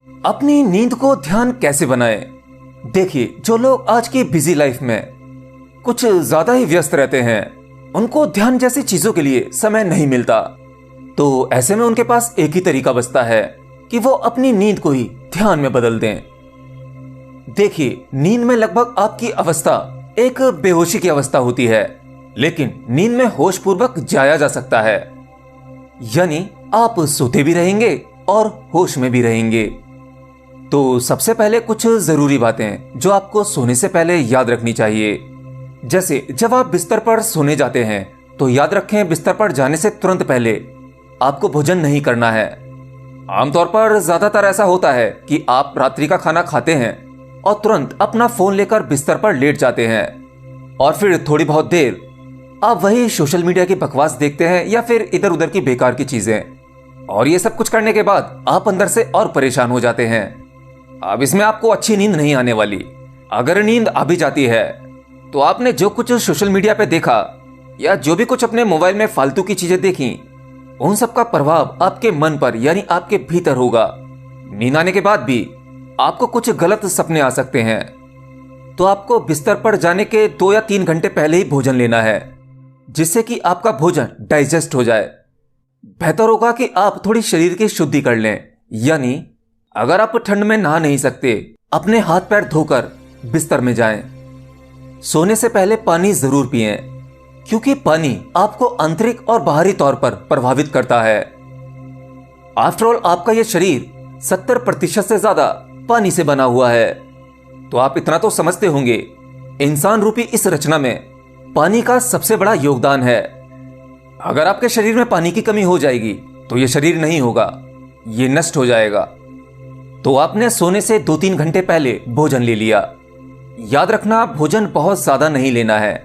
अपनी नींद को ध्यान कैसे बनाएं? देखिए, जो लोग आज की बिजी लाइफ में कुछ ज्यादा ही व्यस्त रहते हैं, उनको ध्यान जैसी चीजों के लिए समय नहीं मिलता। तो ऐसे में उनके पास एक ही तरीका बचता है कि वो अपनी नींद को ही ध्यान में बदल दें। देखिए, नींद में लगभग आपकी अवस्था एक बेहोशी की अवस्था होती है, लेकिन नींद में होश पूर्वक जाया जा सकता है। यानी आप सोते भी रहेंगे और होश में भी रहेंगे। तो सबसे पहले कुछ जरूरी बातें जो आपको सोने से पहले याद रखनी चाहिए। जैसे जब आप बिस्तर पर सोने जाते हैं तो याद रखें, बिस्तर पर जाने से तुरंत पहले आपको भोजन नहीं करना है। आमतौर पर ज्यादातर ऐसा होता है कि आप रात्रि का खाना खाते हैं और तुरंत अपना फोन लेकर बिस्तर पर लेट जाते हैं और फिर थोड़ी बहुत देर आप वही सोशल मीडिया की बकवास देखते हैं या फिर इधर उधर की बेकार की चीजें। और ये सब कुछ करने के बाद आप अंदर से और परेशान हो जाते हैं। अब इसमें आपको अच्छी नींद नहीं आने वाली। अगर नींद आ भी जाती है तो आपने जो कुछ सोशल मीडिया पे देखा या जो भी कुछ अपने मोबाइल में फालतू की चीजें देखी, उन सब का प्रभाव आपके मन पर यानी आपके भीतर होगा। नींद आने के बाद भी आपको कुछ गलत सपने आ सकते हैं। तो आपको बिस्तर पर जाने के 2 या 3 घंटे पहले ही भोजन लेना है, जिससे कि आपका भोजन डाइजेस्ट हो जाए। बेहतर होगा कि आप थोड़ी शरीर की शुद्धि कर लें। यानी अगर आप ठंड में नहा नहीं सकते, अपने हाथ पैर धोकर बिस्तर में जाएं। सोने से पहले पानी जरूर पिएं, क्योंकि पानी आपको आंतरिक और बाहरी तौर पर प्रभावित करता है। आफ्टर ऑल आपका यह शरीर 70% से ज्यादा पानी से बना हुआ है। तो आप इतना तो समझते होंगे, इंसान रूपी इस रचना में पानी का सबसे बड़ा योगदान है। अगर आपके शरीर में पानी की कमी हो जाएगी तो यह शरीर नहीं होगा, यह नष्ट हो जाएगा। तो आपने सोने से 2-3 घंटे पहले भोजन ले लिया। याद रखना, भोजन बहुत ज्यादा नहीं लेना है,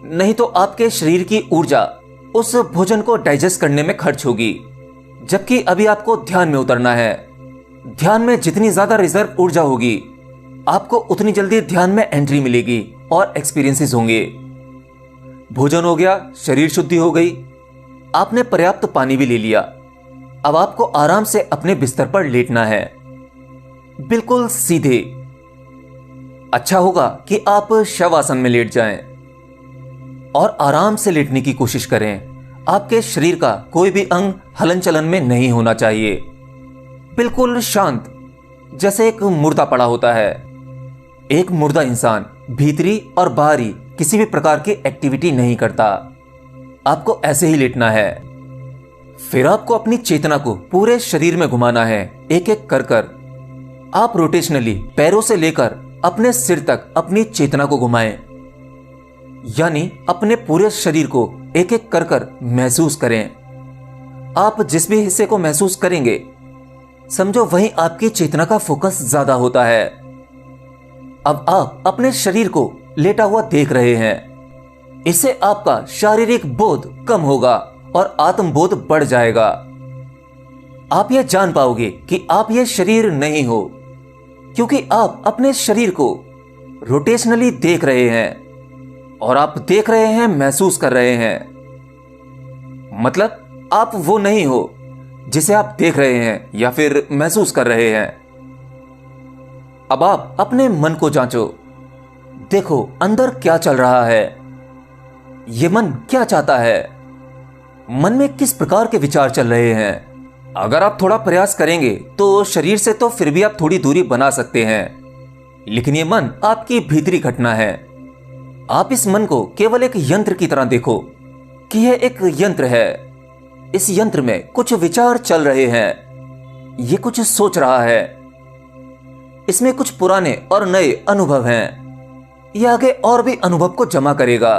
नहीं तो आपके शरीर की ऊर्जा उस भोजन को डाइजेस्ट करने में खर्च होगी। जबकि अभी आपको ध्यान में उतरना है। ध्यान में जितनी ज्यादा रिजर्व ऊर्जा होगी, आपको उतनी जल्दी ध्यान में एंट्री मिलेगी और एक्सपीरियंसेस होंगे। भोजन हो गया, शरीर शुद्धि हो गई, आपने पर्याप्त पानी भी ले लिया। अब आपको आराम से अपने बिस्तर पर लेटना है, बिल्कुल सीधे। अच्छा होगा कि आप शवासन में लेट जाएं और आराम से लेटने की कोशिश करें। आपके शरीर का कोई भी अंग हलन चलन में नहीं होना चाहिए। बिल्कुल शांत, जैसे एक मुर्दा पड़ा होता है। एक मुर्दा इंसान भीतरी और बाहरी किसी भी प्रकार की एक्टिविटी नहीं करता। आपको ऐसे ही लेटना है। फिर आपको अपनी चेतना को पूरे शरीर में घुमाना है, एक एक कर कर। आप रोटेशनली पैरों से लेकर अपने सिर तक अपनी चेतना को घुमाएं। यानी अपने पूरे शरीर को एक एक कर कर महसूस करें। आप जिस भी हिस्से को महसूस करेंगे, समझो वहीं आपकी चेतना का फोकस ज्यादा होता है। अब आप अपने शरीर को लेटा हुआ देख रहे हैं। इससे आपका शारीरिक बोध कम होगा और आत्मबोध बढ़ जाएगा। आप यह जान पाओगे कि आप यह शरीर नहीं हो, क्योंकि आप अपने शरीर को रोटेशनली देख रहे हैं। और आप देख रहे हैं, महसूस कर रहे हैं। मतलब आप वो नहीं हो जिसे आप देख रहे हैं या फिर महसूस कर रहे हैं। अब आप अपने मन को जांचो। देखो अंदर क्या चल रहा है। ये मन क्या चाहता है? मन में किस प्रकार के विचार चल रहे हैं? अगर आप थोड़ा प्रयास करेंगे तो शरीर से तो फिर भी आप थोड़ी दूरी बना सकते हैं, लेकिन ये मन आपकी भीतरी घटना है। आप इस मन को केवल एक यंत्र की तरह देखो कि यह एक यंत्र है। इस यंत्र में कुछ विचार चल रहे हैं। ये कुछ सोच रहा है। इसमें कुछ पुराने और नए अनुभव हैं। यह आगे और भी अनुभव को जमा करेगा।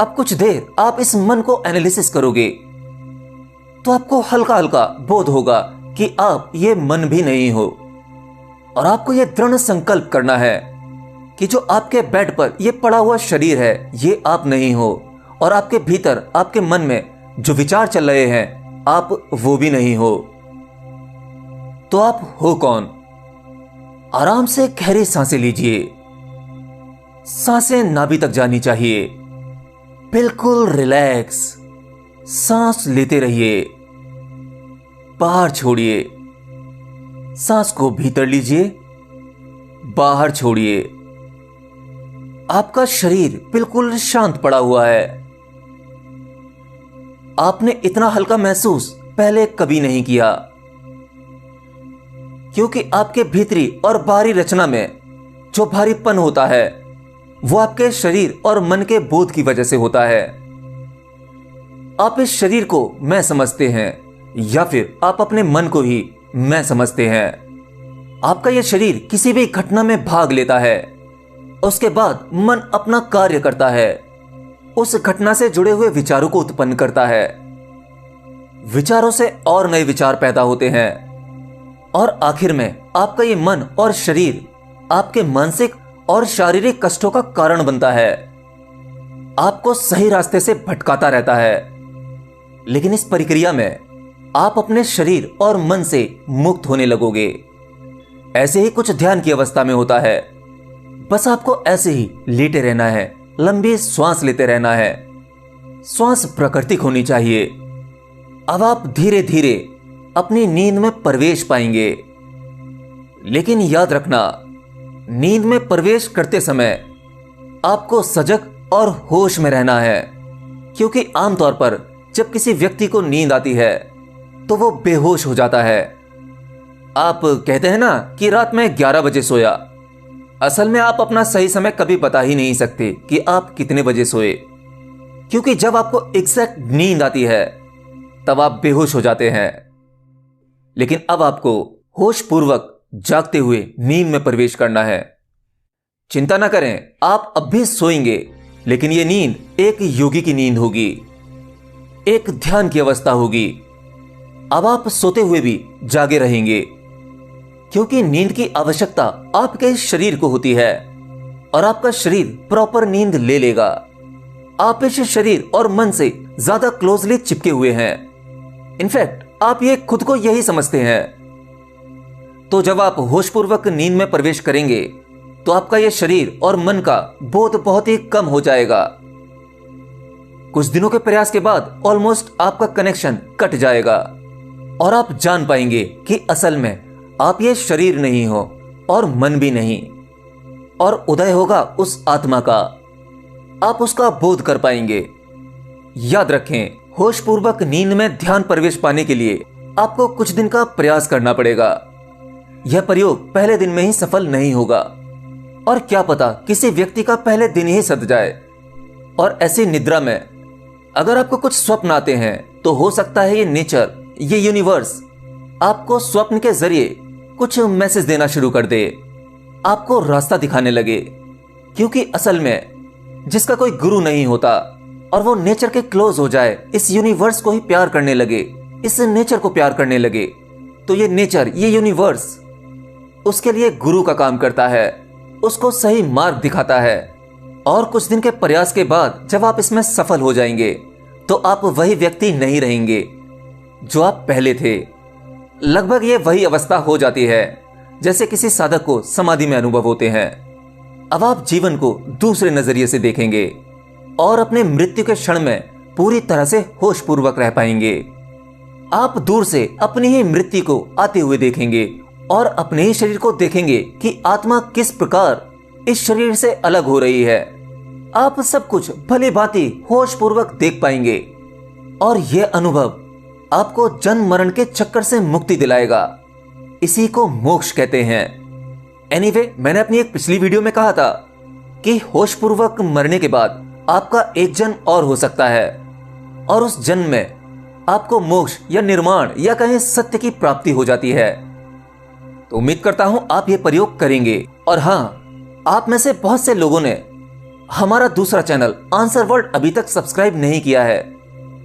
अब कुछ देर आप इस मन को एनालिसिस करोगे तो आपको हल्का हल्का बोध होगा कि आप ये मन भी नहीं हो। और आपको यह दृढ़ संकल्प करना है कि जो आपके बेड पर यह पड़ा हुआ शरीर है, ये आप नहीं हो। और आपके भीतर, आपके मन में जो विचार चल रहे हैं, आप वो भी नहीं हो। तो आप हो कौन? आराम से गहरी सांसें लीजिए। सांसें नाभि तक जानी चाहिए। बिल्कुल रिलैक्स। सांस लेते रहिए, बाहर छोड़िए। सांस को भीतर लीजिए, बाहर छोड़िए। आपका शरीर बिल्कुल शांत पड़ा हुआ है। आपने इतना हल्का महसूस पहले कभी नहीं किया, क्योंकि आपके भीतरी और बाहरी रचना में जो भारीपन होता है वो आपके शरीर और मन के बोध की वजह से होता है। आप इस शरीर को मैं समझते हैं या फिर आप अपने मन को ही मैं समझते हैं। आपका यह शरीर किसी भी घटना में भाग लेता है, उसके बाद मन अपना कार्य करता है, उस घटना से जुड़े हुए विचारों को उत्पन्न करता है। विचारों से और नए विचार पैदा होते हैं और आखिर में आपका ये मन और शरीर आपके मानसिक और शारीरिक कष्टों का कारण बनता है, आपको सही रास्ते से भटकाता रहता है। लेकिन इस प्रक्रिया में आप अपने शरीर और मन से मुक्त होने लगोगे। ऐसे ही कुछ ध्यान की अवस्था में होता है। बस आपको ऐसे ही लेटे रहना है, लंबी श्वास लेते रहना है। श्वास प्राकृतिक होनी चाहिए। अब आप धीरे धीरे अपनी नींद में प्रवेश पाएंगे। लेकिन याद रखना, नींद में प्रवेश करते समय आपको सजग और होश में रहना है, क्योंकि आमतौर पर जब किसी व्यक्ति को नींद आती है तो वो बेहोश हो जाता है। आप कहते हैं ना कि रात में 11 बजे सोया। असल में आप अपना सही समय कभी बता ही नहीं सकते कि आप कितने बजे सोए, क्योंकि जब आपको एग्जैक्ट नींद आती है तब आप बेहोश हो जाते हैं। लेकिन अब आपको होश पूर्वक जागते हुए नींद में प्रवेश करना है। चिंता ना करें, आप अब भी सोएंगे, लेकिन यह नींद एक योगी की नींद होगी, एक ध्यान की अवस्था होगी। अब आप सोते हुए भी जागे रहेंगे, क्योंकि नींद की आवश्यकता आपके शरीर को होती है और आपका शरीर प्रॉपर नींद ले लेगा। आप इस शरीर और मन से ज्यादा क्लोजली चिपके हुए हैं। इनफैक्ट आप ये खुद को यही समझते हैं। तो जब आप होशपूर्वक नींद में प्रवेश करेंगे तो आपका यह शरीर और मन का बोध बहुत ही कम हो जाएगा। कुछ दिनों के प्रयास के बाद ऑलमोस्ट आपका कनेक्शन कट जाएगा और आप जान पाएंगे कि असल में आप ये शरीर नहीं हो और मन भी नहीं, और उदय होगा उस आत्मा का। आप उसका बोध कर पाएंगे। याद रखें, होशपूर्वक नींद में ध्यान प्रवेश पाने के लिए आपको कुछ दिन का प्रयास करना पड़ेगा। यह प्रयोग पहले दिन में ही सफल नहीं होगा, और क्या पता किसी व्यक्ति का पहले दिन ही सद जाए। और ऐसी निद्रा में अगर आपको कुछ स्वप्न आते हैं तो हो सकता है ये नेचर, ये यूनिवर्स आपको स्वप्न के जरिए कुछ मैसेज देना शुरू कर दे, आपको रास्ता दिखाने लगे। क्योंकि असल में जिसका कोई गुरु नहीं होता और वो नेचर के क्लोज हो जाए, इस यूनिवर्स को ही प्यार करने लगे, इस नेचर को प्यार करने लगे, तो ये नेचर, ये यूनिवर्स उसके लिए गुरु का काम करता है, उसको सही मार्ग दिखाता है। और कुछ दिन के प्रयास के बाद जब आप इसमें सफल हो जाएंगे तो आप वही व्यक्ति नहीं रहेंगे जो आप पहले थे। लगभग ये वही अवस्था हो जाती है जैसे किसी साधक को समाधि में अनुभव होते हैं। अब आप जीवन को दूसरे नजरिए से देखेंगे और अपने मृत्यु के क्षण में पूरी तरह से होशपूर्वक रह पाएंगे। आप दूर से अपनी ही मृत्यु को आते हुए देखेंगे और अपने ही शरीर को देखेंगे कि आत्मा किस प्रकार इस शरीर से अलग हो रही है। आप सब कुछ भली भांति होशपूर्वक देख पाएंगे और यह अनुभव आपको जन्म मरण के चक्कर से मुक्ति दिलाएगा। इसी को मोक्ष कहते हैं। एनीवे, मैंने अपनी एक पिछली वीडियो में कहा था कि होशपूर्वक मरने के बाद आपका एक जन्म और हो सकता है और उस जन्म में आपको मोक्ष या निर्माण या कहें सत्य की प्राप्ति हो जाती है। तो उम्मीद करता हूं आप ये प्रयोग करेंगे। और हाँ, आप में से बहुत से लोगों ने हमारा दूसरा चैनल आंसर वर्ल्ड अभी तक सब्सक्राइब नहीं किया है।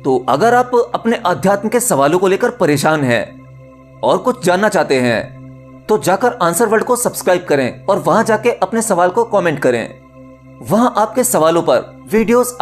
तो अगर आप अपने अध्यात्म के सवालों को लेकर परेशान हैं और कुछ जानना चाहते हैं तो जाकर आंसर वर्ल्ड को सब्सक्राइब करें और वहां जाके अपने सवाल को कमेंट करें। वहां आपके सवालों पर वीडियोस